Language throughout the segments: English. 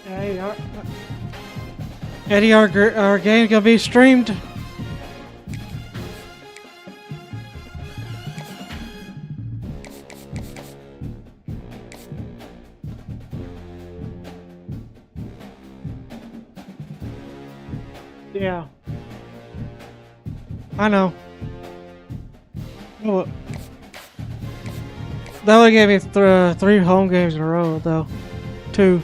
Hey, Eddie, our game gonna be streamed. Yeah, I know. Well, that only gave me 3 home games in a row, though. 2.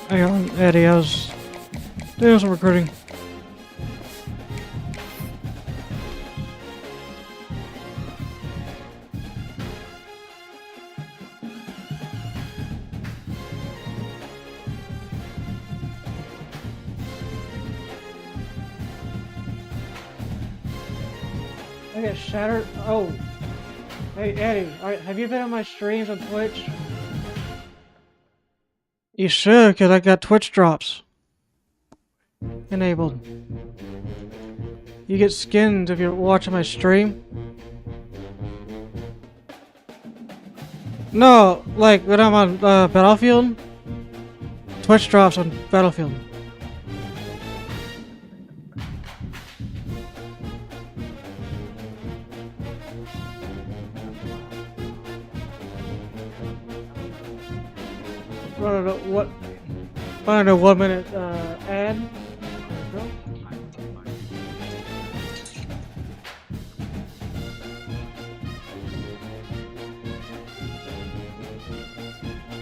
Hang on, Eddie, I was doing some recruiting. I got shattered. Oh, hey Eddie, have you been on my streams on Twitch? You should, cause I got Twitch drops enabled. You get skins if you're watching my stream. No, like when I'm on Battlefield, Twitch drops on Battlefield. I don't know, 1 minute ad.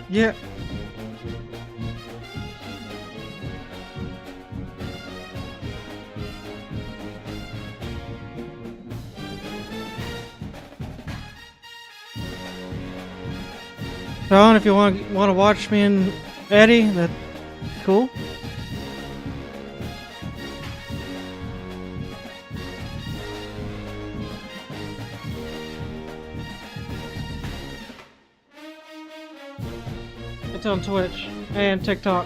Yeah. Sean, if you want to watch me and Eddie, that's cool. It's on Twitch and TikTok.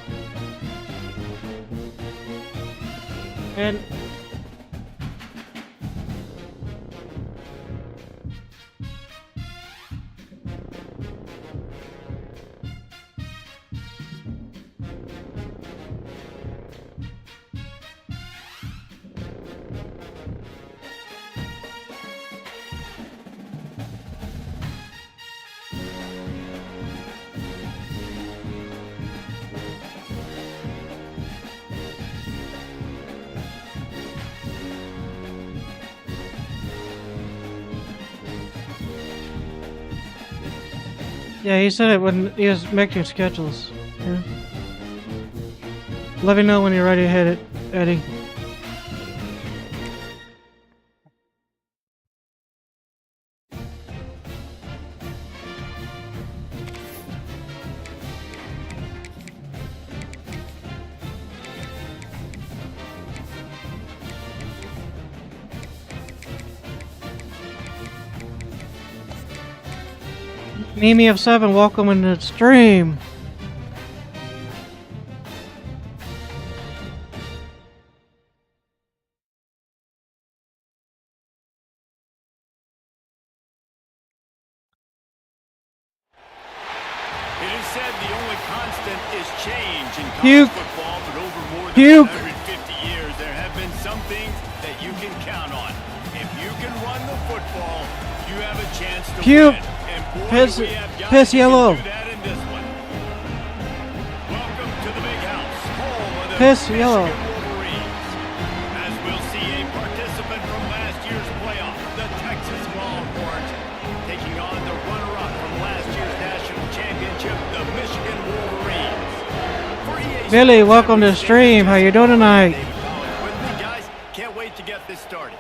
And yeah, he said it when he was making schedules. Yeah. Let me know when you're ready to hit it, Eddie. Mimi of 7, welcome in the stream. It is said the only constant is change in college football, but over more than 150 years, there have been some things that you can count on. If you can run the football, you have a chance to win. And boy, piss yellow. Do that in this one. Welcome to the big house, home of the Piss yellow. Wolverines. As we'll see a participant from last year's playoff, the Texas Longhorns, taking on the runner-up from last year's national championship, the Michigan Wolverines. Billy, welcome to the stream. How you doing tonight? With me, guys. Can't wait to get this started.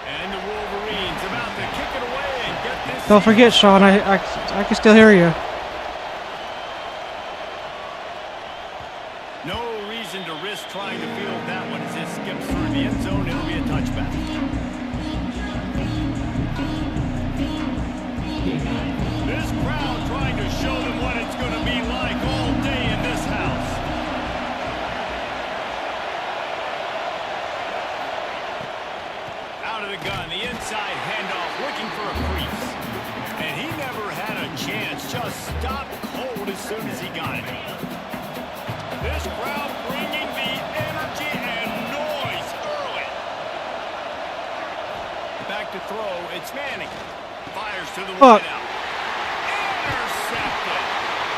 And the Wolverines about to kick it away and get this. Don't forget, Sean, I can still hear you. No reason to risk trying to field that one as it skips through the end zone. It'll be a touchback. This crowd trying to stopped cold as soon as he got it. This crowd bringing the energy and noise early. Back to throw, it's Manning. Fires to the wideout. Intercepted.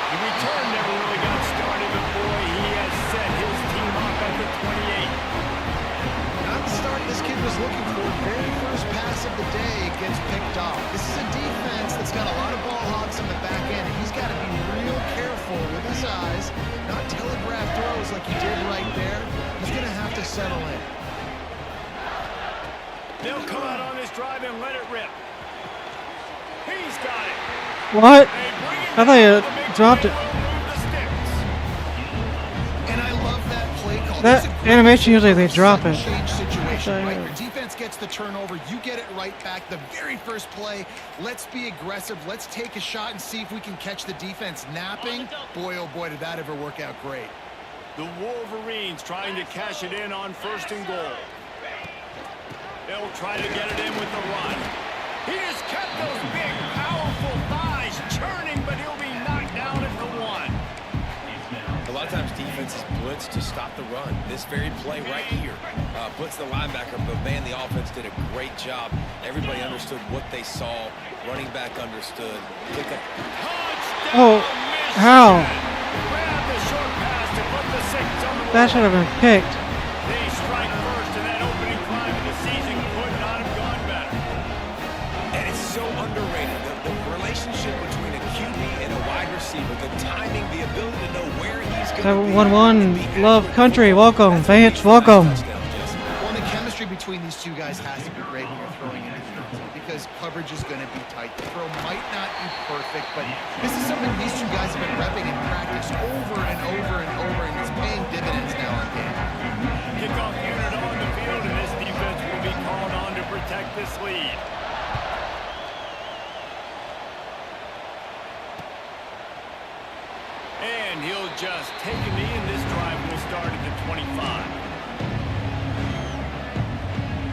The return never really got started, but boy, he has set his team up at the 28. Not the start this kid was looking for. Very first pass of the day gets picked off. This is a defense that's got a lot of ball hogs on the back end, and he's got to be real careful with his eyes, not telegraph throws like he did right there. He's going to have to settle in. They'll come out on this drive and let it rip. He's got it. What? I thought you dropped it. And I love that play call. That animation usually they drop it. Change situation, right? Your defense gets the turnover, you get it right back. The very first play, let's be aggressive. Let's take a shot and see if we can catch the defense napping. Boy, oh boy, did that ever work out great. The Wolverines trying to cash it in on 1st and goal. They'll try to get it in with the run. He just kept those big, powerful thighs churning, but he'll be knocked down at the 1. A lot of times defenses blitz to stop the run. This very play right here, blitz the linebacker, but man, the offense did a great job. Everybody understood what they saw. Running back understood. Oh, how? Grab the short pass to put the 6 on the That should have been picked. They strike first in that opening drive of the season. Could not have gone better. And it's so underrated. The relationship between a QB and a wide receiver, the timing, the ability to know where he's going to be. 711 Love Country, welcome. Vance, welcome. Well, the chemistry between these two guys has to be great when you're throwing into defense because coverage is going to be tight. The throw might not be perfect, but this is something these two guys have been repping in practice over and over and over, and it's paying dividends now on game. Kickoff unit on the field, and this defense will be called on to protect this lead. And he'll just take a knee, and this drive will start at the 25.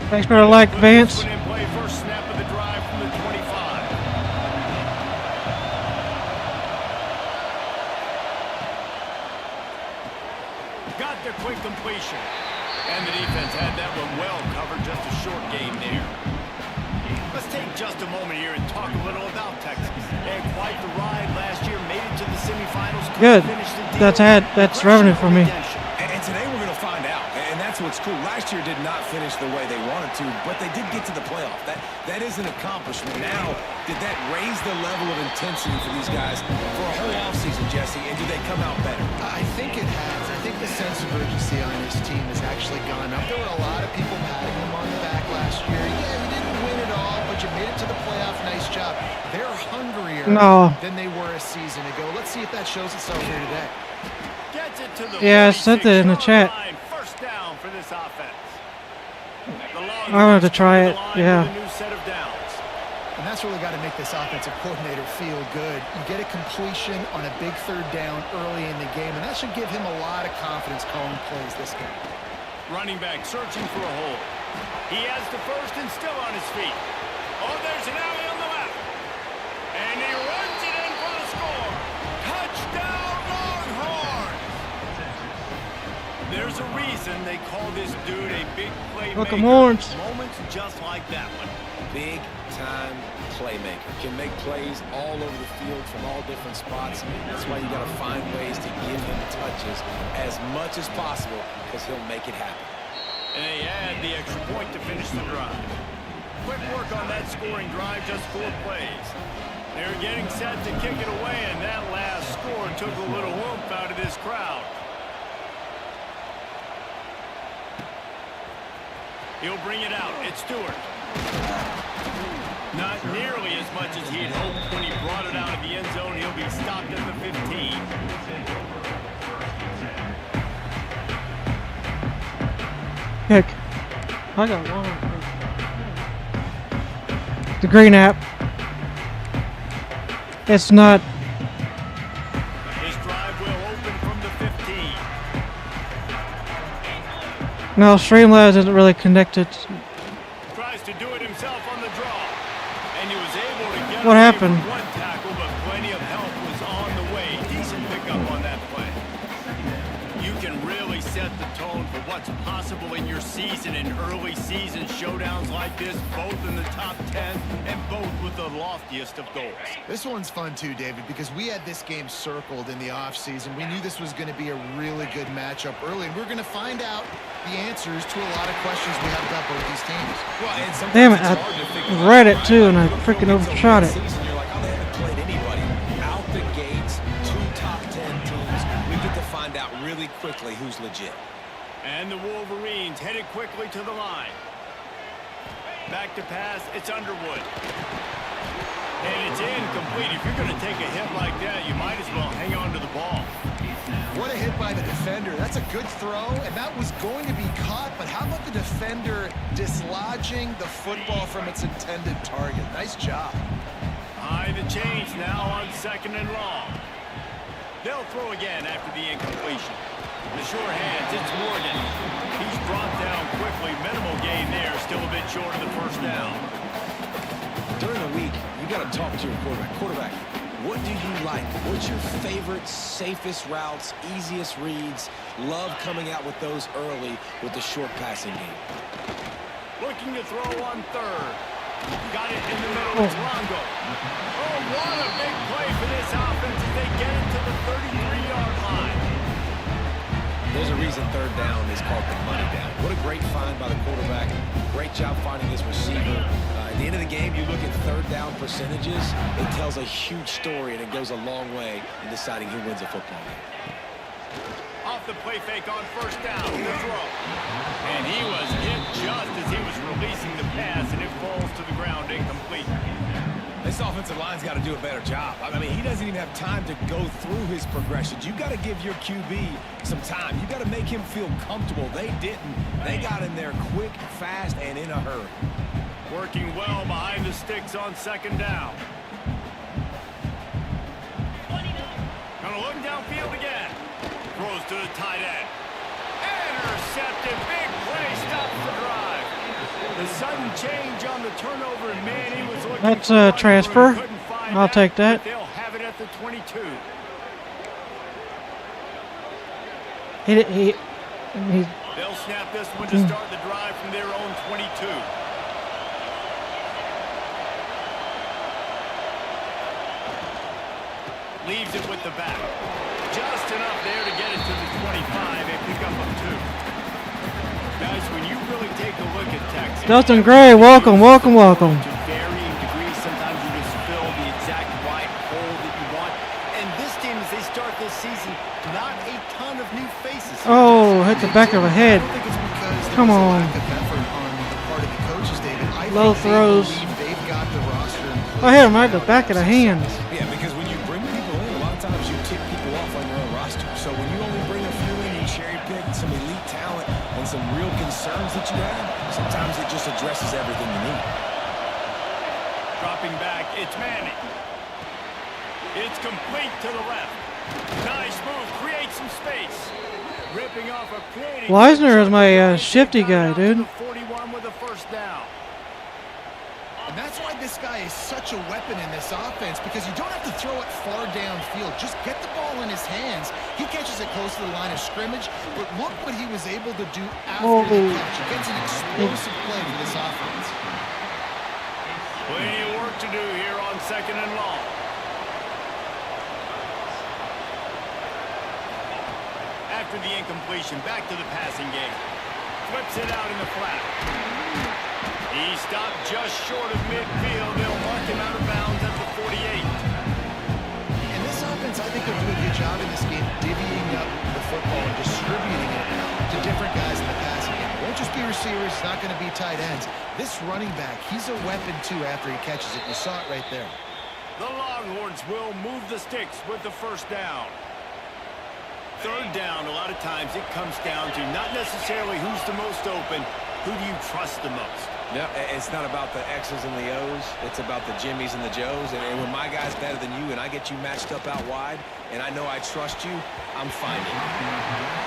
Thanks for the like, Vance. Put in play first snap of the drive from the 25. Got the quick completion. And the defense had that one well covered, just a short game there. Let's take just a moment here and talk a little about Texas. They had quite the ride last year, made it to the semifinals. Good. That's revenue for me. And today we're going to find out. And that's what's cool. Last year did not finish the way they wanted to, but they did get to the playoff. That is an accomplishment. Now, did that raise the level of intensity for these guys for a whole offseason, Jesse? And do they come out better? I think it has. I think the sense of urgency on this team has actually gone up. There were a lot of people patting them on the back last year. Yeah, you didn't win it all, but you made it to the playoff. Nice job. They're hungrier than they were a season ago. Let's see if that shows itself here today. Gets it to the Yeah, I sent it in the chat. First down for this offense. I wanted to try it, yeah. And that's really got to make this offensive coordinator feel good. You get a completion on a big 3rd down early in the game, and that should give him a lot of confidence calling plays this game. Running back searching for a hole. He has the first and still on his feet. Oh, there's an alley on the left. And he runs it in for the score. Touchdown, Longhorns! There's a reason they call this dude a big playmaker. Welcome, Horns. Moments just like that one. Big-time playmaker. Can make plays all over the field from all different spots. That's why you got to find ways to give him touches as much as possible because he'll make it happen. And they add the extra point to finish the drive. Quick work on that scoring drive, just 4 plays. They're getting set to kick it away, and that last score took a little whoop out of this crowd. He'll bring it out. It's Stewart. Not nearly as much as he'd hoped when he brought it out of the end zone. He'll be stopped at the 15. Kick. I got one. The green app. It's not. This drive will open from the 15. No, Streamlabs isn't really connected. Tries to do it himself on the draw. And he was able to get What happened? one tackle, but plenty of help was pick up on that play. You can really set the tone for what's possible in your season in early season showdowns like this, both in the top 10 and both with the loftiest of goals. This one's fun too, David, because we had this game circled in the offseason. We knew this was going to be a really good matchup early, and we're going to find out the answers to a lot of questions we have about both these teams. Well, and Damn it, I read it too, and I freaking overshot it. You're like, oh, they haven't played anybody. Out the gates, 2 top 10 teams. We get to find out really quickly who's legit. And the Wolverines headed quickly to the line. Back to pass, it's Underwood. And it's incomplete. If you're going to take a hit like that, you might as well hang on to the ball. What a hit by the defender. That's a good throw, and that was going to be caught, but how about the defender dislodging the football from its intended target? Nice job. High the chains now on 2nd and long. They'll throw again after the incompletion. The sure hands, it's Morgan. He's brought down quickly. Minimal gain there, still a bit short of the first down. During the week, you got to talk to your quarterback. Quarterback, what do you like? What's your favorite, safest routes, easiest reads? Love coming out with those early with the short passing game. Looking to throw on 3rd. Got it in the middle. It's Longo. Oh, what a big play for this offense as they get it to the 33-yard line. There's a reason 3rd down is called the money down. What a great find by the quarterback. Great job finding his receiver. At the end of the game, you look at 3rd down percentages. It tells a huge story, and it goes a long way in deciding who wins a football game. Off the play fake on 1st down. The throw. And he was hit just as he was releasing the pass, and it falls to the ground incomplete. This offensive line's got to do a better job. I mean, he doesn't even have time to go through his progressions. You got to give your QB some time. You got to make him feel comfortable. They didn't. They got in there quick, fast, and in a hurry. Working well behind the sticks on 2nd down. Gonna look downfield again. Throws to the tight end. Intercepted. Big play. Stops the drive. The sudden change on the turnover, and man, he was looking. That's a transfer. I'll take that. They'll have it at the 22. They'll snap this one to start the drive from their own 22. Leaves it with the back. Just enough there to get it to the 25 and pick up a 2. Guys, when you really take a look at Texas, Dustin Gray, welcome. To varying degrees, sometimes you just fill the exact right hole that you want. And this team, as they start this season, not a ton of new faces. Oh, hit the back of the head. I don't think it's because Come on. lack of effort on the part of the coaches, David. I Low think throws. they believe they've got the roster in place. I hit him right in the back of the hands. Yeah, because when you bring people in, a lot of times you tick people off on your own roster. So when you only bring a few in, you cherry pick some elite talent and some real concerns that you have, sometimes it just addresses everything you need. Dropping back, it's Manning. It's complete to the left. Nice move, create some space. Ripping off a creating. Leisner is my shifty guy, dude. 41 with a 1st down. And that's why this guy is such a weapon in this offense, because you don't have to throw it far downfield. Just get the ball in his hands. He catches it close to the line of scrimmage, but look what he was able to do after the catch. He gets an explosive play for this offense. Plenty of work to do here on 2nd and long. After the incompletion, back to the passing game. Flips it out in the flat. He stopped just short of midfield. They'll mark him out of bounds at the 48. And this offense, I think they'll do a good job in this game divvying up the football and distributing it to different guys in the passing game. It won't just be receivers. It's not going to be tight ends. This running back, he's a weapon, too, after he catches it. You saw it right there. The Longhorns will move the sticks with the 1st down. 3rd down, a lot of times it comes down to not necessarily who's the most open, who do you trust the most? Yeah, it's not about the X's and the O's. It's about the Jimmies and the Joes. And when my guy's better than you and I get you matched up out wide and I know I trust you, I'm finding it.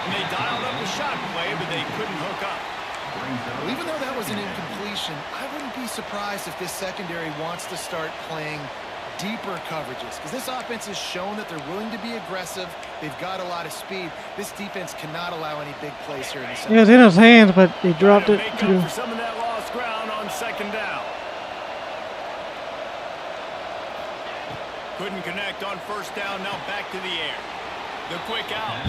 And they dialed up the shot play, but they couldn't hook up. Well, even though that was an incompletion, I wouldn't be surprised if this secondary wants to start playing deeper coverages, because this offense has shown that they're willing to be aggressive. They've got a lot of speed. This defense cannot allow any big plays here in the second. It was in his hands, but he dropped it. Make up for some of that lost ground on second down. Couldn't connect on first down. Now back to the air. The quick out.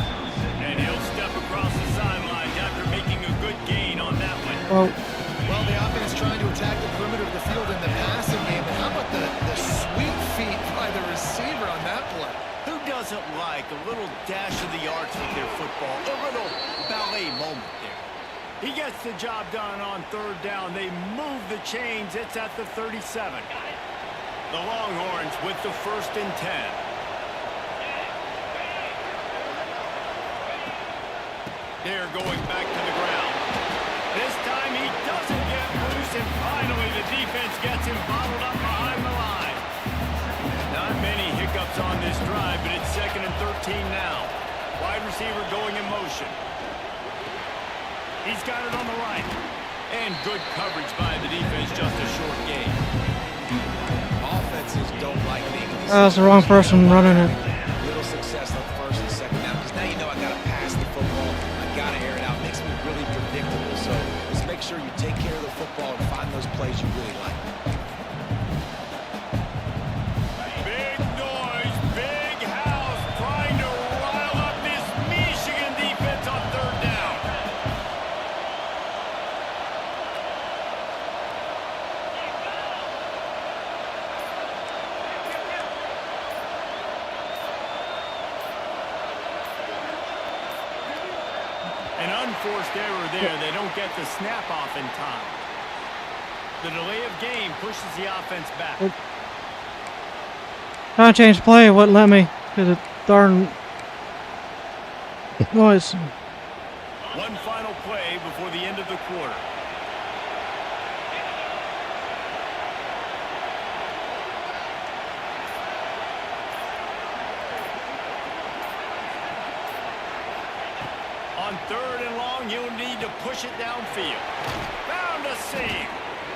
And he'll step across the sidelines after making a good gain on that one. Well, the offense trying to attack the perimeter of the field in the passing game. And how about the sweet feet by the receiver on that play? Who doesn't like a little dash of the arts with their football? A little ballet moment there. He gets the job done on third down. They move the chains. It's at the 37. The Longhorns with the 1st and 10. They're going back to the ground. This time he doesn't get loose, and finally the defense gets him bottled up behind the line. Not many hiccups on this drive, but it's 2nd and 13 now. Wide receiver going in motion. He's got it on the right. And good coverage by the defense, just a short gain. Offenses don't like being in these That's the wrong person running it. little success on first and second down, because now you know I got to pass the football. I got to air it out. It makes me really predictable. So just make sure you take care of the football and find those plays you really like. Big noise, big house, trying to rile up this Michigan defense on third down. An unforced error there. They don't get the snap off in time. The delay of game pushes the offense back. Trying to change play, it wouldn't let me because of darn noise. One final play before the end of the quarter. On third and long, he'll need to push it downfield. Found a seam.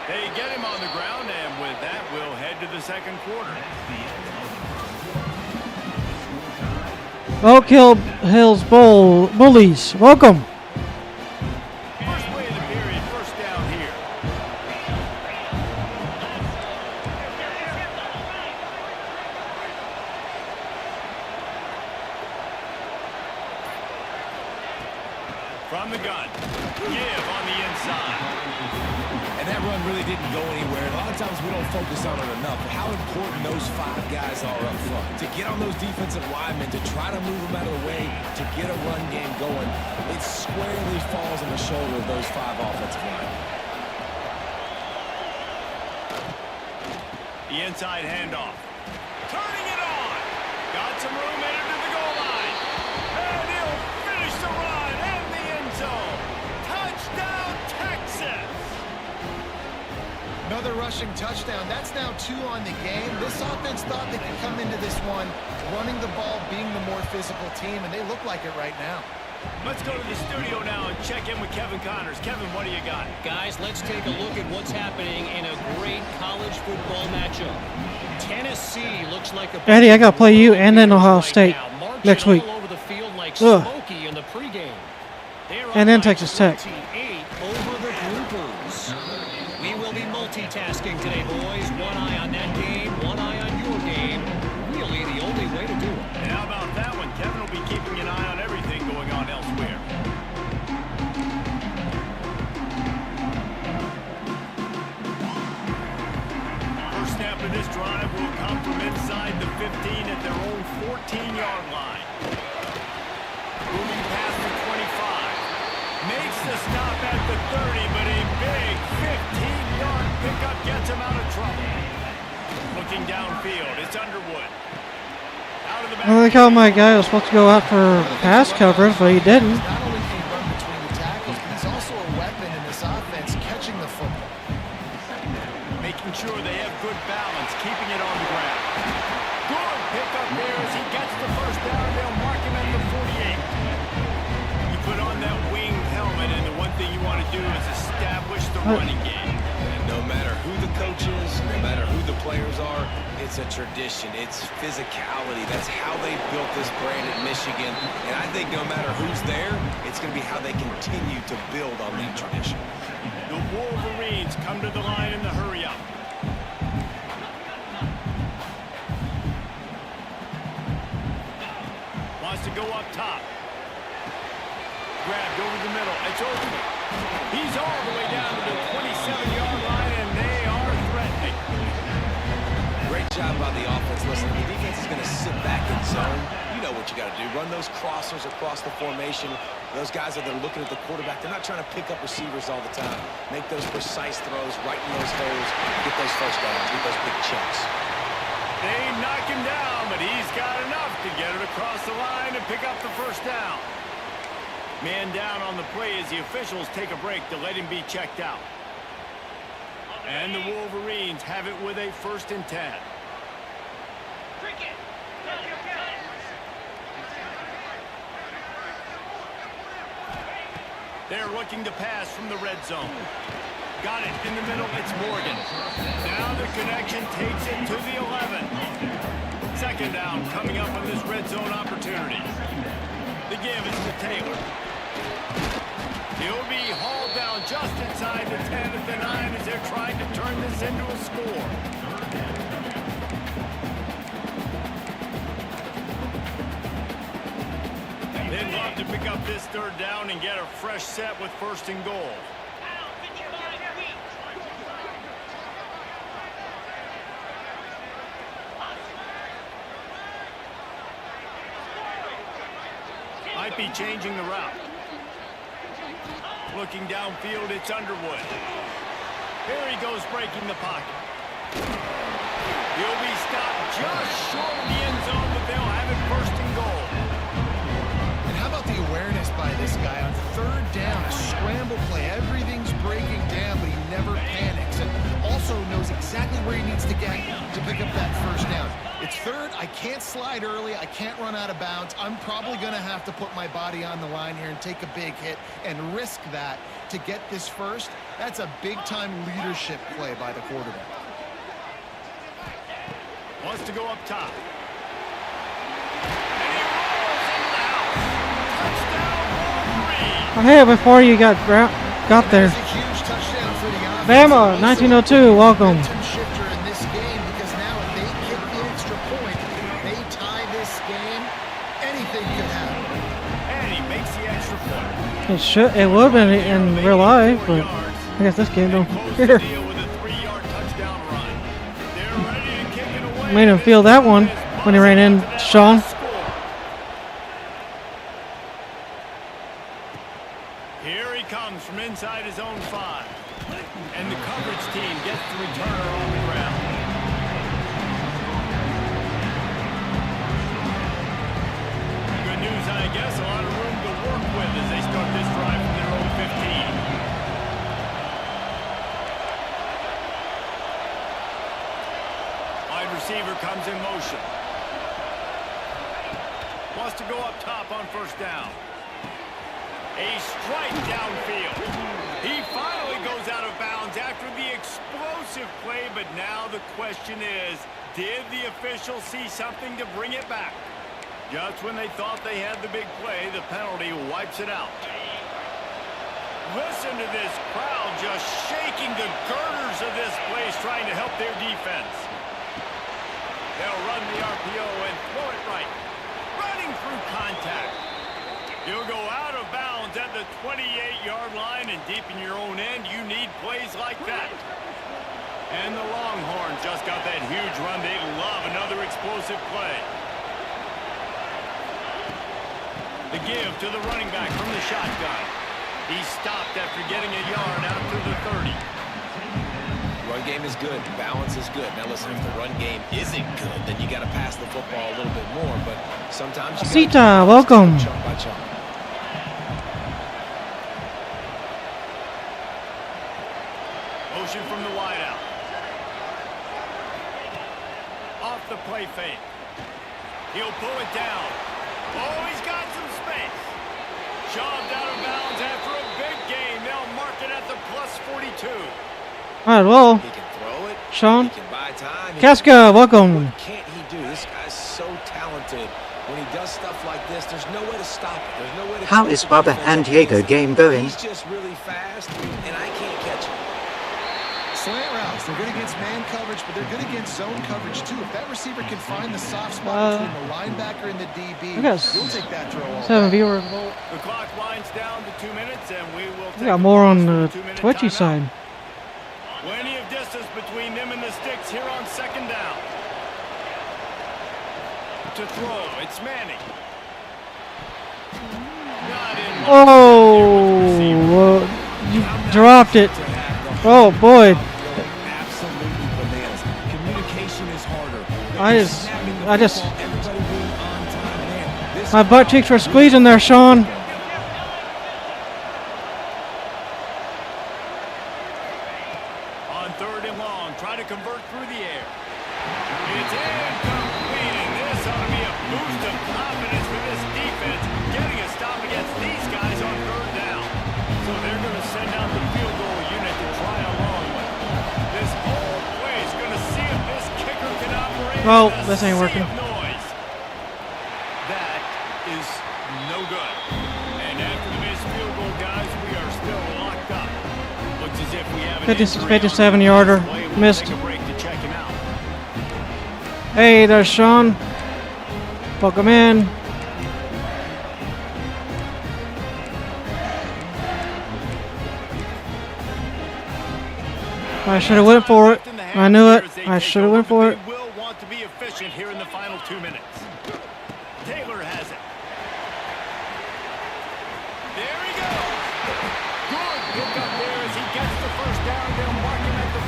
They get him on the ground, and with that, we'll head to the second quarter. Oak Hill Hills Bullies, welcome. First play of the period, first down here. From the gun. Give on the inside. And that run really didn't go anywhere. A lot of times we don't focus on it enough. But how important those 5 guys are up front. To get on those defensive linemen, to try to move them out of the way, to get a run game going, it squarely falls on the shoulder of those 5 offensive linemen. The inside handoff. Turning it on. Got some room headed to the goal line. And he'll finish the run and the end zone. Touchdown, Texas. Another rushing touchdown. That's now 2 on the game. This offense thought they could come into this one running the ball, being the more physical team, and they look like it right now. Let's go to the studio now and check in with Kevin Connors. Kevin, what do you got? Guys, let's take a look at what's happening in a great college football matchup. Tennessee looks like a... Eddie, I got to play you and then Ohio State next week. All over the field like Ugh. Smokey in the pregame. And then Texas Tech. 28 over the Groupers. We will be multitasking today, boys. One eye on that game, one eye on your game. Really the only way to do it. And how about that one? Kevin will be keeping an eye on everything going on elsewhere. First snap of this drive will come from inside the 15 at their own 14-yard line. Moving past the 25. Makes the stop at the 30, but a big 15-yard pickup gets him out of trouble. Looking downfield, it's Underwood. Out of the back. I like how my guy was supposed to go out for pass coverage, but he didn't. Not only can he run between the tackles, but he's also a weapon in this offense, catching the football. Making sure they have good balance, keeping it on the ground. Good pickup there as he gets the first down. They'll mark him at the 48. You put on that winged helmet, and the one thing you want to do is establish the running game. And no matter who the coach is, no matter who the players are, it's It's a tradition. It's physicality. That's how they built this brand at Michigan. And I think no matter who's there, it's going to be how they continue to build on that tradition. The Wolverines come to the line in the hurry-up. Wants to go up top. Grabbed over the middle. It's open. He's all the way down to the 27-yard line, and they are threatening. Great job by the offense. Listen, the defense is going to sit back in zone. You know what you got to do. Run those crossers across the formation. Those guys that are looking at the quarterback, they're not trying to pick up receivers all the time. Make those precise throws right in those holes. Get those first downs. Get those big chunks. They knock him down, but he's got enough to get it across the line and pick up the first down. Man down on the play as the officials take a break to let him be checked out. And the Wolverines have it with a 1st and 10. They're looking to pass from the red zone. Got it in the middle. It's Morgan. Now the connection takes it to the 11. 2nd down coming up on this red zone opportunity. The give is to Taylor. He'll be hauled down just inside the 10 at the 9 as they're trying to turn this into a score. They'd love to pick up this 3rd down and get a fresh set with 1st and goal. Might be changing the route. Looking downfield, it's Underwood. Here he goes breaking the pocket. He'll be stopped just short of the end zone, but they'll have it 1st and goal. And how about the awareness by this guy on 3rd down, a scramble play. Everything's breaking down, but he never panics and also knows exactly where he needs to get to pick up that 1st down. It's 3rd. I can't slide early. I can't run out of bounds. I'm probably going to have to put my body on the line here and take a big hit and risk that to get this 1st. That's a big-time leadership play by the quarterback. Wants to go up top. And he rolls it out. Touchdown, Wolverine. Oh, hey, before you got there. That's a huge touchdown for the offense. Bama, 1902, welcome. Shifter in this game because now if they kick the extra point, they tie this game, anything could happen. And he makes the extra point. It would have been in real life, but I guess this game don't care. Made him feel that one when he ran in, Sean. Here he comes from inside his own 5. And the coverage team gets the returner on the ground. Good news, I guess. A lot of room to work with as they start this drive from their own 15. Wide receiver comes in motion. Wants to go up top on 1st down. A strike downfield. He finally goes out of bounds after the explosive play, but now the question is, did the officials see something to bring it back? Just when they thought they had the big play, the penalty wipes it out. Listen to this crowd just shaking the girders of this place, trying to help their defense. They'll run the RPO and throw it right. Running through contact. He'll go out of bounds at the 28-yard line, and deep in your own end, you need plays like that. And the Longhorns just got that huge run. They love another explosive play. The give to the running back from the shotgun. He stopped after getting a yard out to the 30. Run game is good. Balance is good. Now listen, if the run game isn't good, then you got to pass the football a little bit more. But sometimes you Sita, welcome. chunk by chunk. Motion from the wideout. Off the play fake. He'll pull it down. Oh, he's got some space. Shoved out of bounds after a big game. They'll mark it at the +42. All right, well, He can throw it. Sean. He can buy time. Casca, welcome. What can't he do? This guy's so talented. When he does stuff like this, there's no way to stop it. There's no way to. How is Bubba and Diego game going? He's just really fast, and I can't catch him. Slant routes, they're good against man coverage, but they're good against zone coverage too. If that receiver can find the soft spot between the linebacker and the DB, he'll take that throw all 7 day. viewers. The clock winds down to 2 minutes, and we will We take got a more on pause the for a 2-minute Twitchy timeout. side. Plenty of distance between them and the sticks here on second down. To throw, it's Manning. Not in Oh, you dropped it. Oh boy. Absolutely bananas. Communication is harder. I just, Everybody being on time, man. This my butt cheeks were squeezing there, Sean. on 3rd and long, try to convert through the air. It's incomplete, and this ought to be a boost of confidence for this defense, getting a stop against these guys on 3rd down. So they're going to send out the field goal unit to try a long one. This whole play is going to see if this kicker can operate. Well, in a this ain't sea working. of noise. That is no good. And after the missed field goal, guys, we are still locked up. Looks as if we have an 57 yarder. Missed. Take a break to check him out. Hey, there's Sean. Welcome in. I should have went for it. I knew it. I should have went for it. They will want to be efficient here in the final 2 minutes. Taylor has it. There he goes. Good pick up there as he gets the first down. They'll mark him at the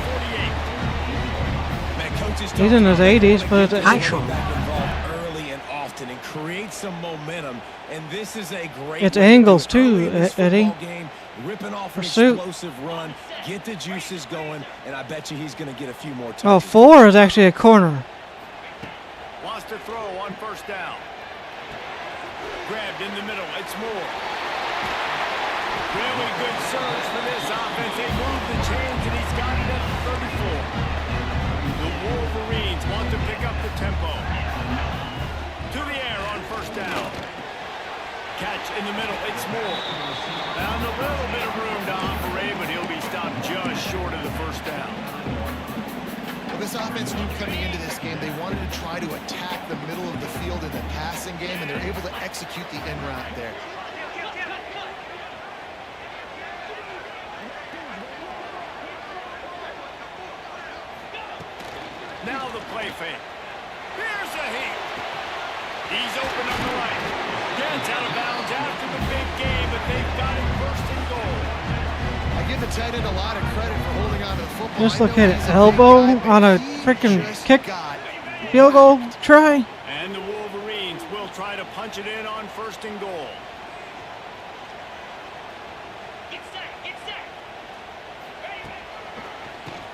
48. Man, coaches He's in his 80s, but Hi, Sean. early and often and create some momentum. And this is a great. It's way to do angles it. too, Early in this Eddie. football game, ripping off Pursuit. an explosive run, get the juices going, and I bet you he's going to get a few more touches. oh, 4 is actually a corner. Wants to throw on 1st down. Grabbed in the middle. It's Moore. Really good surge for this offense. They move the chains, and he's got it at the 34. The Wolverines want to pick up the tempo. To the air on 1st down. Catch in the middle. It's Moore. Found a little bit of room to operate, but he'll be stopped just short of the 1st down. Well, this offense knew coming into this game they wanted to try to attack the middle of the field in the passing game, and they're able to execute the end route there. Now the play fake. Here's a heat. He's open on the right. Gets out of bounds after the big game, but they've got it 1st and goal. I give the tight end a lot of credit for holding on to the football. Just I look know at it. he's a big Elbow guy, but on a he freaking just kick. got Field goal try. And the Wolverines will try to punch it in on 1st and goal.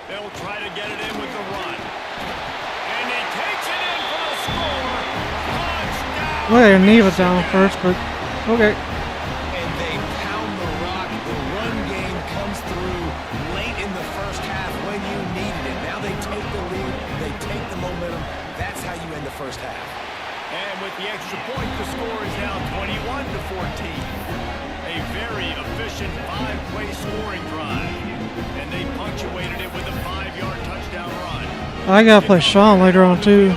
They'll try to get it in with the run. And he takes it in for the score. Touchdown! Well, their knee was down first, but okay. And they pound the rock. The run game comes through late in the 1st half when you needed it. Now they take the lead. They take the momentum. That's how you end the 1st half. And with the extra point, the score is now 21-14. A very efficient 5-play scoring drive. And they punctuated it with a 5-yard touchdown run. I gotta play Sean later on too.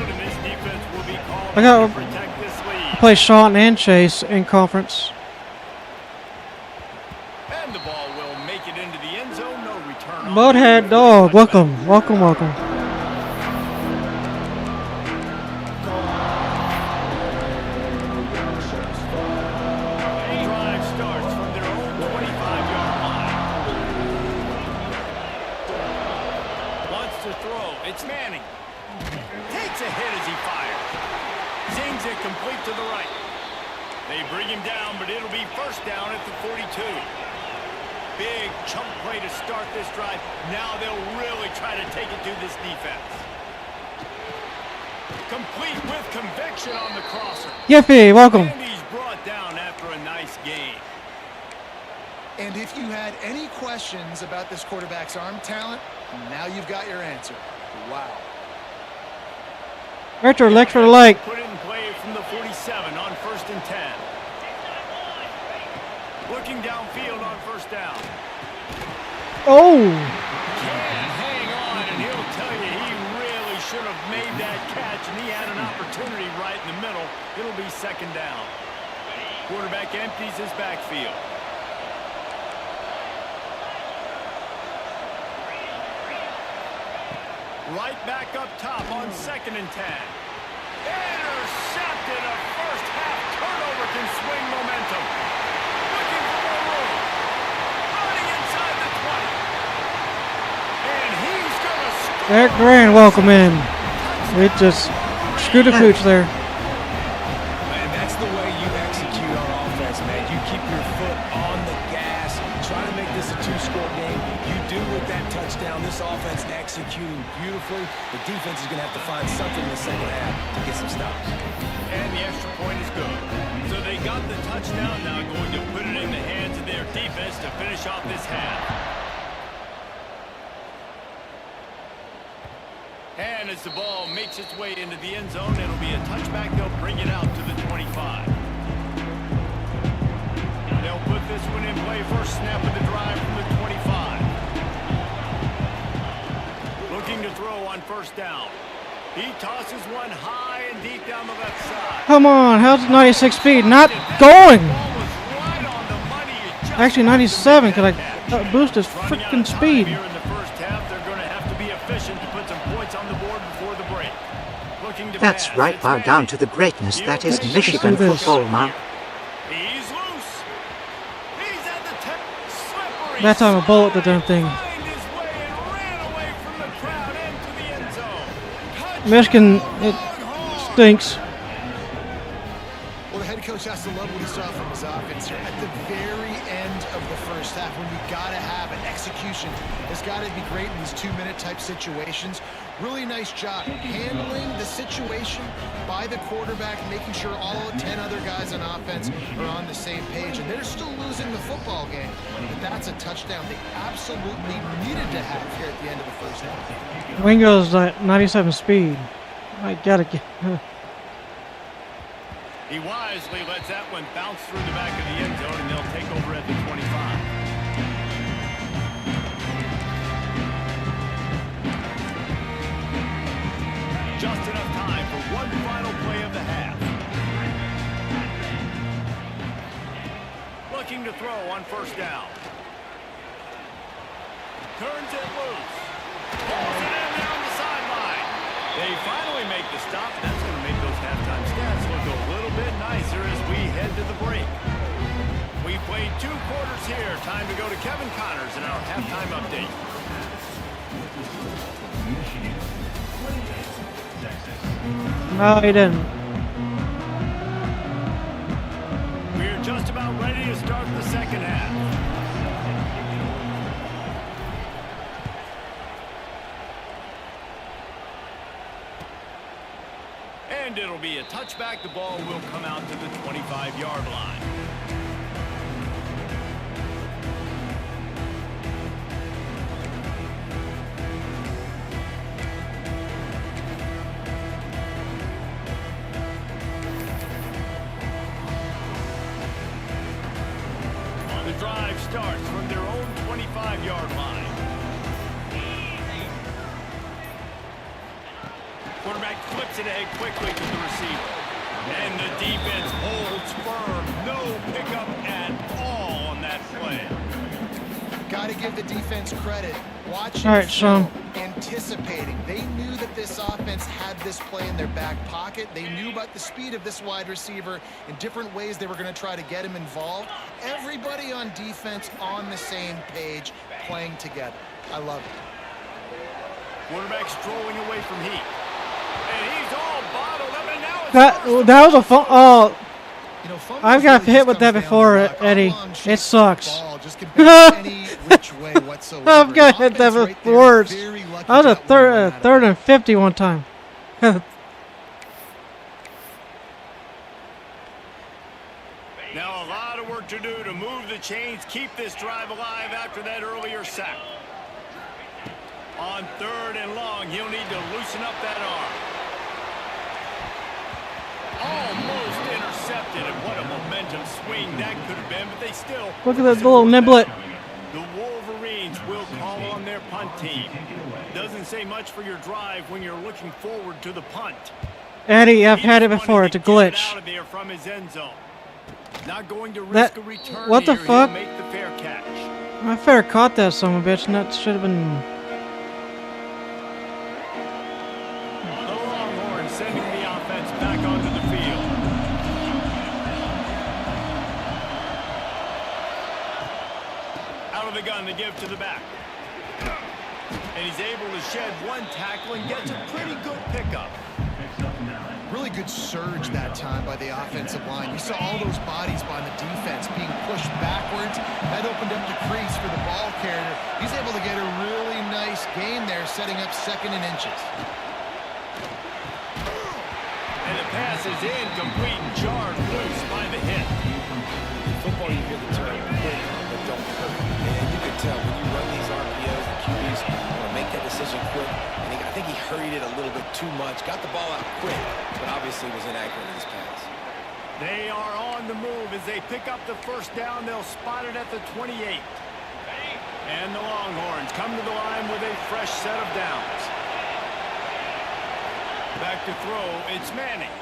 I gotta play Sean and Chase in conference. And the ball will make it into the end zone. No return. Butthead dog, welcome, welcome, welcome. Drive starts from their own 25-yard line. Wants to throw. It's Manning. Takes a hit as he fires. Zings it complete to the right. They bring him down, but it'll be 1st down at the 42. Big chunk play to start this drive. Now they'll really try to take it to this defense. Complete with conviction on the crosser. Yippee, welcome. And he's brought down after a nice game. And if you had any questions about this quarterback's arm talent, now you've got your answer. Wow. Archer, leg for the leg. Put it in play from the 47 on 1st and 10. Looking downfield on 1st down. Oh! Can't hang on, and he'll tell you he really should have made that catch, and he had an opportunity right in the middle. It'll be 2nd down. Quarterback empties his backfield. Right back up top on 2nd and 10. Intercepted. A first half turnover can swing momentum. Looking for more room. Running inside the 20. And he's going to score. Derek Duran, welcome in. We just screwed the pooch there. Man, that's the way you execute on offense, man. You keep your foot on the gas, try to make this a 2-score game. You do with that touchdown. This offense executing beautifully. The defense is going to have to find something in the second half to get some stops. And the extra point is good. So they got the touchdown, now going to put it in the hands of their defense to finish off this half. And as the ball makes its way into the end zone, it'll be a touchback. They'll bring it out to the 25. They'll put this one in play. First snap of the drive from the 25. Looking to throw on 1st down. He tosses one high and deep down the left side. Come on, how's the 96 speed not going? Actually, 97, because I boosted his freaking speed. Here in the first half, they're going to have to be efficient to put some points on the board before the break. Looking to That's pass. right It's far Manning. down to the greatness that is Let's Michigan do this. football, man. He's loose. He's at the tip. Slippery. That time a bullet the damn thing. Find his way and ran away from the crowd into the end zone. Touchdown, Michigan, it Longhorns. stinks. Well, the head coach has to love what he saw from his offense here at the very end of the first half when you got to have it. Execution has got to be great in these 2-minute type situations. Really nice job handling the situation by the quarterback, making sure all 10 other guys on offense are on the same page. And they're still losing the football game, but that's a touchdown they absolutely needed to have here at the end of the first half. Wingo's at 97 speed. I gotta get. He wisely lets that one bounce through the back of the end zone, and they'll take over at the 25. Just enough time for one final play of the half. Looking to throw on 1st down. Turns it loose. Pulls it in down the sideline. They finally make the stop. That's going to make those halftime stats look a little bit nicer as we head to the break. We played 2 quarters here. Time to go to Kevin Connors in our halftime update. No, he didn't. We're just about ready to start the second half. And it'll be a touchback. The ball will come out to the 25-yard line. The drive starts from their own 25-yard line. Quarterback flips it ahead quickly to the receiver. And the defense holds firm. No pickup at all on that play. Got to give the defense credit. Watching, All right, Sean. anticipating. They knew that this offense had this play in their back pocket. They knew about the speed of this wide receiver in different ways they were going to try to get him involved. Everybody on defense on the same page, playing together. I love it. Quarterback strolling away from heat. And he's all bottled up, and now it's That was a fun. Oh, You know, fumbles I've got really hit just with that comes down before, to luck. How Eddie. long It shapes sucks. the ball just can bounce any which way whatsoever. I've got hit that Offense right there, before. very lucky I was a that one went out of third and 50 one time. Now a lot of work to do to move the chains, keep this drive alive after that earlier sack. On 3rd and long, he'll need to loosen up that arm. Almost intercepted, and what a momentum swing that could have been, but they still... Look at that little niblet. The Wolverines will call on their punt team. Doesn't say much for your drive when you're looking forward to the punt. Eddie, I've had it before. It's a glitch. Out of there from his end zone. Not going to risk a return. What the here. fuck? He'll make the fair catch. I fair caught that son of a bitch, and that should have been... The Longhorns sending the offense back onto the field. Out of the gun to give to the back. And he's able to shed one tackle and gets a pretty good pickup. Really good surge that time by the offensive line. You saw all those bodies by the defense being pushed backwards. That opened up the crease for the ball carrier. He's able to get a really nice gain there, setting up 2nd and inches. And the pass is incomplete and jarred loose by the hit. In football, you hear the term quick, but don't hurt. And you can tell when you run these RPOs, the QBs want to make that decision quick. And I think he hurried it a little bit too much. Got the ball out quick, but obviously was inaccurate in his pass. They are on the move as they pick up the 1st down. They'll spot it at the 28. And the Longhorns come to the line with a fresh set of downs. Back to throw, it's Manning.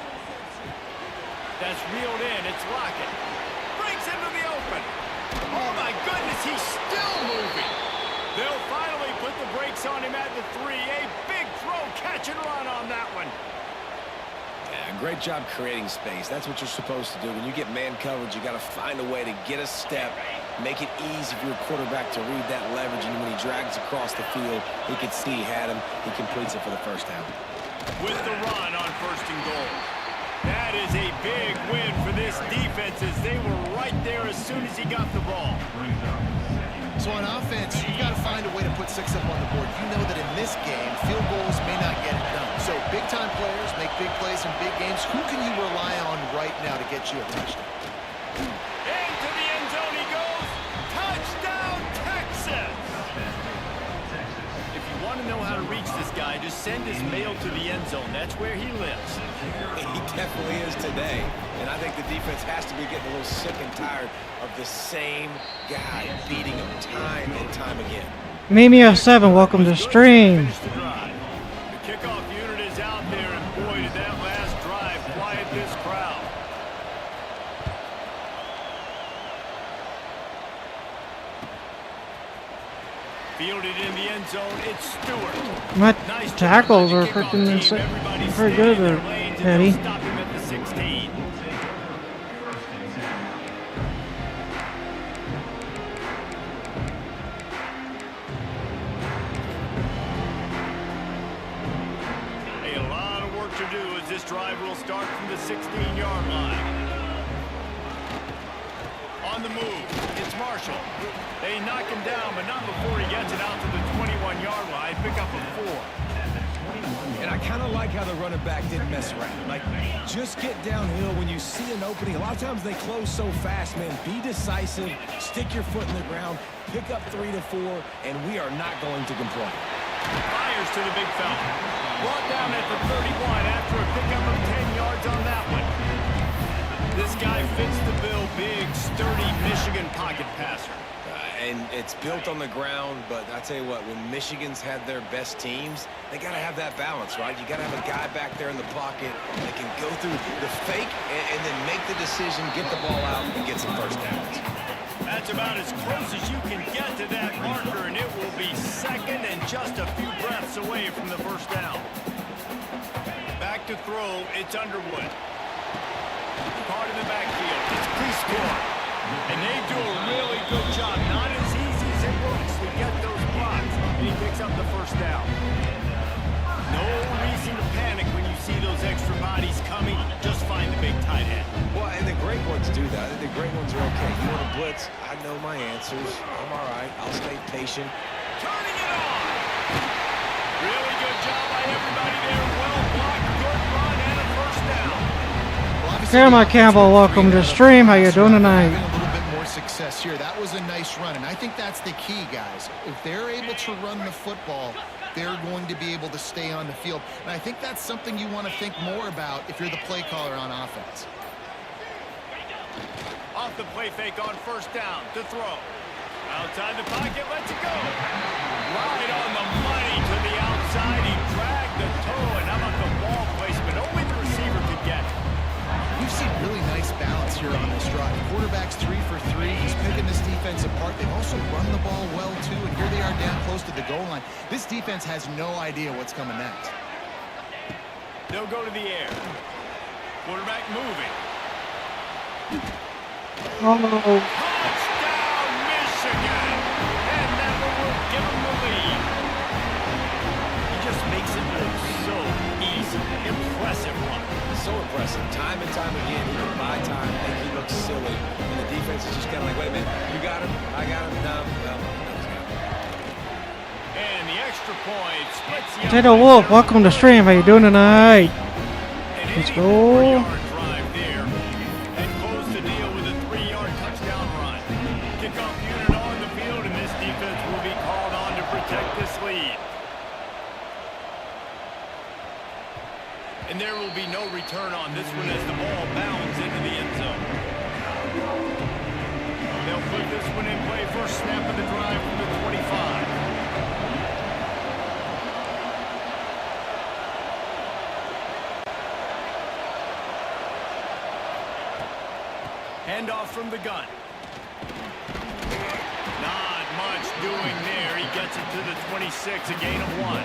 That's reeled in, it's Lockett. Breaks into the open. Oh my goodness, he's still moving. They'll finally put the brakes on him at the 3. A big throw, catch and run on that one. Yeah, great job creating space. That's what you're supposed to do. When you get man coverage, you got to find a way to get a step, make it easy for your quarterback to read that leverage, and when he drags across the field, he can see he had him. He completes it for the 1st down. With the run on 1st and goal. That is a big win for this defense as they were right there as soon as he got the ball. So on offense, you've got to find a way to put 6 up on the board. You know that in this game, field goals may not get it done. So big-time players make big plays in big games. Who can you rely on right now to get you a touchdown? Into the end zone he goes. Touchdown, Texas! If you want to know how to reach this guy, just send his mail to the end zone. That's where he lives. He definitely is today. And I think the defense has to be getting a little sick and tired of the same guy beating them time and time again. Mimeo7, welcome to stream. Finish the drive. The kickoff unit is out there, and boy, did that last drive quiet this crowd. Fielded in the end zone, it's Stewart. My Nice job tackles by are the kickoff freaking team. insane. Everybody Very staying good in their there, lanes, and Eddie. they'll stop him at the 16. A lot of work to do as this drive will start from the 16-yard line. On the move, it's Marshall. They knock him down, but not before he gets it out to the 21-yard line. Pick up a 4. And I kind of like how the running back didn't mess around. Like, just get downhill when you see an opening. A lot of times they close so fast, man. Be decisive, stick your foot in the ground, pick up 3 to 4, and we are not going to complain. Fires to the big fella. Brought down at the 31 after a pickup of 10 yards on that one. This guy fits the bill. Big, sturdy Michigan pocket passer. And it's built on the ground, but I tell you what, when Michigan's had their best teams, they got to have that balance, right? You got to have a guy back there in the pocket that can go through the fake and then make the decision, get the ball out, and get some 1st downs. That's about as close as you can get to that marker, and it will be 2nd and just a few breaths away from the 1st down. Back to throw, it's Underwood. Caught in the backfield, it's Prescore. And they do a really good job. Not as easy as it looks to get those blocks. And he picks up the 1st down. No reason to panic when you see those extra bodies coming. Just find the big tight end. Well, and the great ones do that. The great ones are okay. You want to blitz? I know my answers. I'm all right. I'll stay patient. Turning it on. Really good job by everybody there. Well blocked, good run, and a 1st down. Well, Jeremiah Campbell, welcome to the stream. How you doing tonight? A little bit more success here. That was a nice run, and I think that's the key, guys. If they're able to run the football, they're going to be able to stay on the field. And I think that's something you want to think more about if you're the play caller on offense. Off the play fake on first down to throw. Outside the pocket, lets it go. Right on the money to the outside. He dragged the toe, and how about the ball placement? Only the receiver could get it. We've seen really nice balance here on this drive. Quarterback's 3 for 3. He's picking this defense apart. They've also run the ball well, too, and here they are down close to the goal line. This defense has no idea what's coming next. They'll go to the air. Quarterback moving. Oh, Touchdown, Michigan! And that will give them the lead. He just makes it look so easy. Impressive run. So impressive. Time and time again, he can buy time, make he look silly. And the defense is just kind of like, wait a minute, you got him, I got him, no, well, And the extra point splits the Potato Wolf, welcome to the stream. How you doing tonight? Let's go. Drive there and close the deal with a 3-yard touchdown run. Kickoff unit on the field, and this defense will be called on to protect this lead. And there will be no return on this one as the ball bounds into the end zone. They'll put this one in play. First snap of the drive from the 25. Handoff from the gun. Not much doing there. He gets it to the 26, a gain of 1.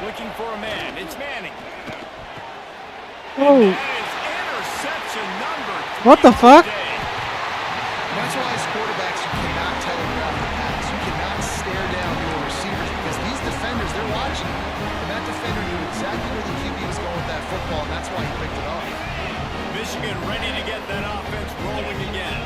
Looking for a man. It's Manning. Oh. That is interception number 3. What the fuck? Today. That's why as quarterbacks, you cannot telegraph the pass. You cannot stare down your receivers because these defenders, they're watching you. And that defender knew exactly where the QB was going with that football, and that's why he picked it off. Michigan ready to get that offense rolling again.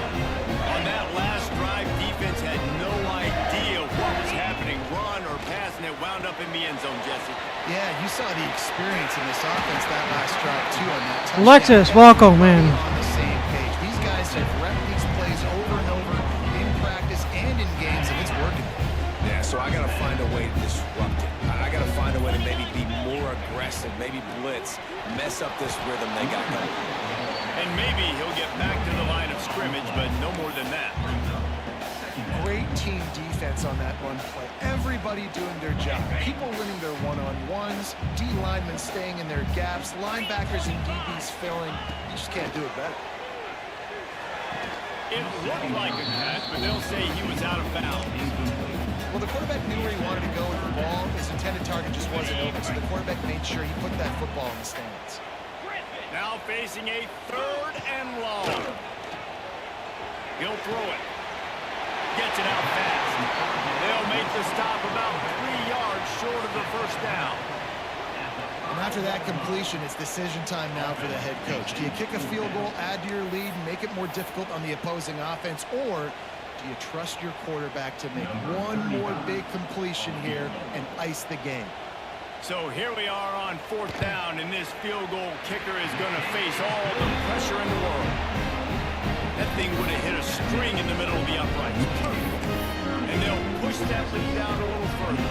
On that last drive, defense had no idea what was happening, run or pass, and it wound up in the end zone, Jesse. Yeah, you saw the experience in this offense that last drive, too, on that touchdown. Alexis, welcome, man. On the same page. These guys have repped these plays over and over in practice and in games, and it's working. Yeah, so I got to find a way to disrupt it. I got to find a way to maybe be more aggressive, maybe blitz, mess up this rhythm they got going. And maybe he'll get back to the line of scrimmage, but no more than that. Great team defense on that run play. Everybody doing their job. People winning their one-on-ones, D linemen staying in their gaps, linebackers and DBs filling. You just can't do it better. It looked like a catch, but they'll say he was out of bounds. Well, the quarterback knew where he wanted to go with the ball. His intended target just wasn't open, so the quarterback made sure he put that football in the stands. Now facing a 3rd and long. He'll throw it. Gets it out fast. They'll make the stop about 3 yards short of the first down. And after that completion, it's decision time now for the head coach. Do you kick a field goal, add to your lead, and make it more difficult on the opposing offense, or do you trust your quarterback to make one more big completion here and ice the game? So here we are on 4th down, and this field goal kicker is going to face all the pressure in the world. That thing would have hit a string in the middle of the uprights. Perfect. And they'll push that lead down a little further.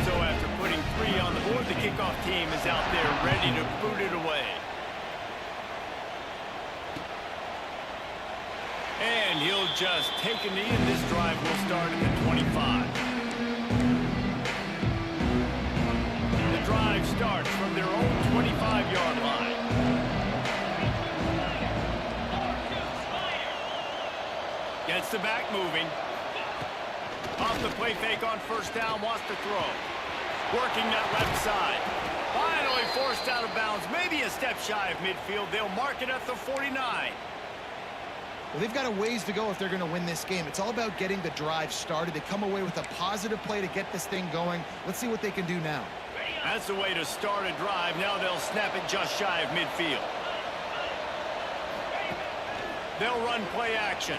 So after putting 3 on the board, the kickoff team is out there ready to boot it away. And he'll just take a knee, and this drive will start at the 25. The drive starts from their own 25-yard line. Gets the back moving. Off the play fake on first down, wants to throw. Working that left side. Finally forced out of bounds, maybe a step shy of midfield. They'll mark it at the 49. Well, they've got a ways to go if they're going to win this game. It's all about getting the drive started. They come away with a positive play to get this thing going. Let's see what they can do now. That's the way to start a drive. Now they'll snap it just shy of midfield. They'll run play action.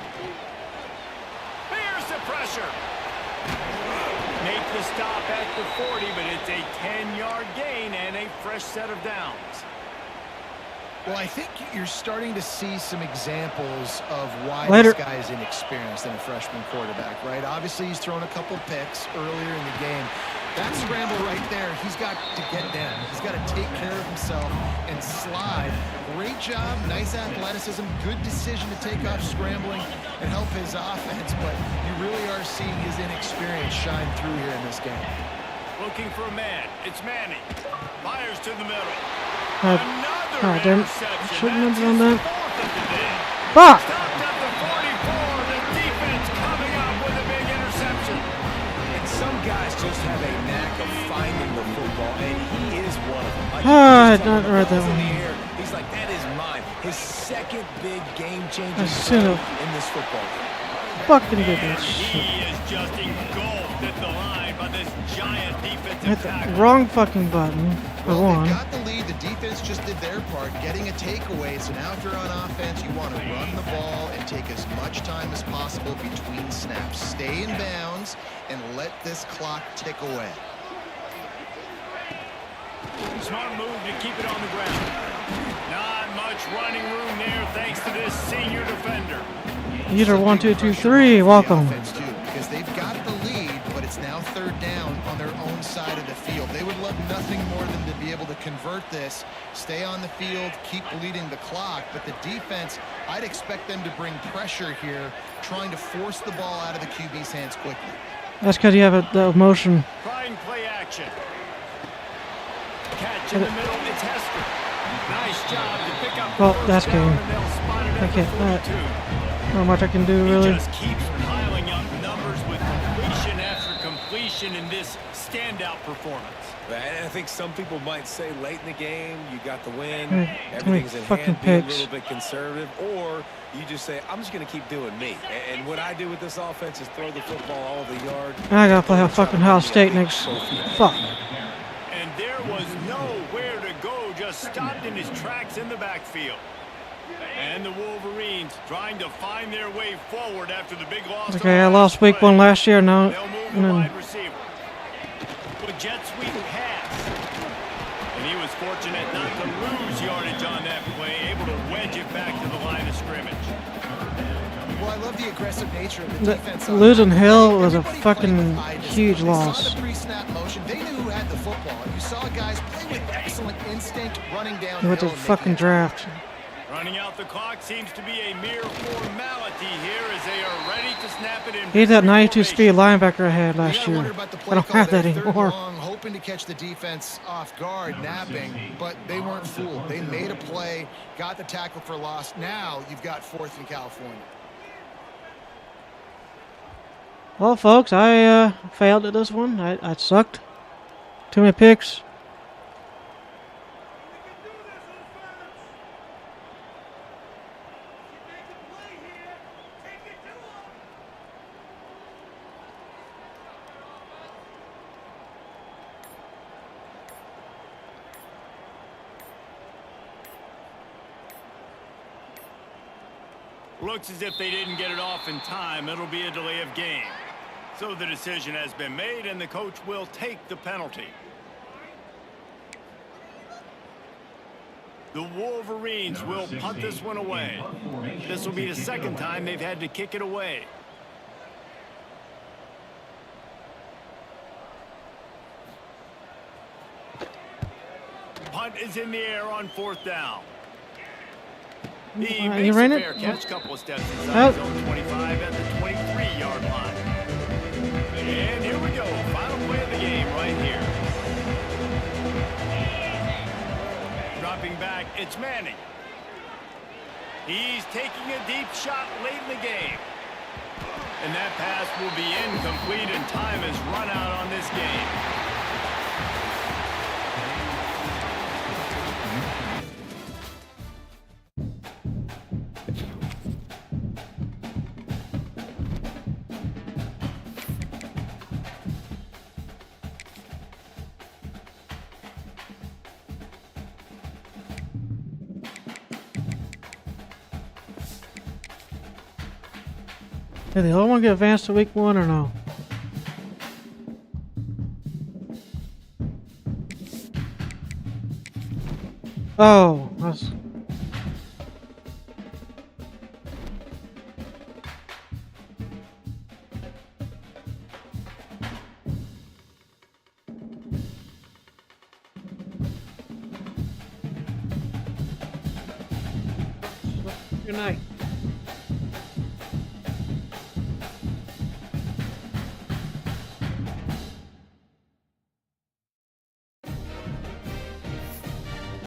Here's the pressure. Make the stop at the 40, but it's a 10-yard gain and a fresh set of downs. Well, I think you're starting to see some examples of why Later. this guy is inexperienced in a freshman quarterback, right? Obviously, he's thrown a couple picks earlier in the game. That scramble right there, he's got to get down. He's got to take care of himself and slide. Great job, nice athleticism, good decision to take off scrambling and help his offense, but you really are seeing his inexperience shine through here in this game. Looking for a man. It's Manning. Fires to the middle. Oh, damn. Interception. Shouldn't have That's done his that. fourth of the day. Fuck! Stopped at the 44. The defense coming up with a big interception. And some guys just have a knack of finding the football, and he is one of them. Like, Ah, just I not read that in one. the air, he's like, that is mine. His second big game-changing I should play have in this football game. fucking did that And shit. he is just engulfed at the line by this giant defensive Hit the tackle. wrong fucking button, for Well, one. they got the lead. The defense just did their part, getting a takeaway. So now if you're on offense, you want to run the ball and take as much time as possible between snaps. Stay in bounds and let this clock tick away. Smart move to keep it on the ground. Not much running room there thanks to this senior defender. These are 1, 2, 2, 3. Welcome. Offense too, because they've got the lead, but it's now third down on their own side of the field. They would love nothing more than to be able to convert this, stay on the field, keep bleeding the clock. But the defense, I'd expect them to bring pressure here, trying to force the ball out of the QB's hands quickly. That's because you have the motion. Trying play action. Catch in the middle. It's Hester. Nice job to pick up the Well, first that's down, game. and they'll spot it I at can't. the 42. Not much I can do, He really. just keeps piling up numbers with completion after completion in this standout performance. And I think some people might say late in the game, you got the win, Too many everything's in fucking hand, be a picks. little bit conservative, or you just say, I'm just going to keep doing me. And what I do with this offense is throw the football all over the yard. I gotta play fucking Ohio State next. Fuck. And there was nowhere to go, just stopped in his tracks in the backfield. And the Wolverines trying to find their way forward after the big loss. Okay, I lost week 1 last year. Now, They'll move and the then wide receiver. With jet sweep pass. And he was fortunate not to lose yardage on that play, able to wedge it back to the line of scrimmage. Well, I love the aggressive nature of the defense. losing Hill was a Everybody fucking played with eye huge discipline. They loss. saw the pre-snap motion. They knew who had the football. You saw guys play with excellent instinct, running down. with the fucking draft. Running out the clock seems to be a mere formality here as they are ready to snap it in. He's that 92 speed linebacker I had You last gotta wonder year. about the play I don't call have that there, third and anymore. long, hoping to catch the defense off guard, napping, but they weren't fooled. They made a play, got the tackle for loss. Now you've got 4th in California. Well, folks, I failed at this one. I sucked. Too many picks. Looks as if they didn't get it off in time. It'll be a delay of game. So the decision has been made, and the coach will take the penalty. The Wolverines will punt this one away. This will be the second time they've had to kick it away. Punt is in the air on 4th down. He You makes ran a it? fair catch, couple of steps Oh. inside his own 25 at the 23-yard line. And here we go, final play of the game right here. Dropping back, it's Manning. He's taking a deep shot late in the game. And that pass will be incomplete, and time has run out on this game. Did the other one get advanced to week 1 or no? Oh, that's... Good night.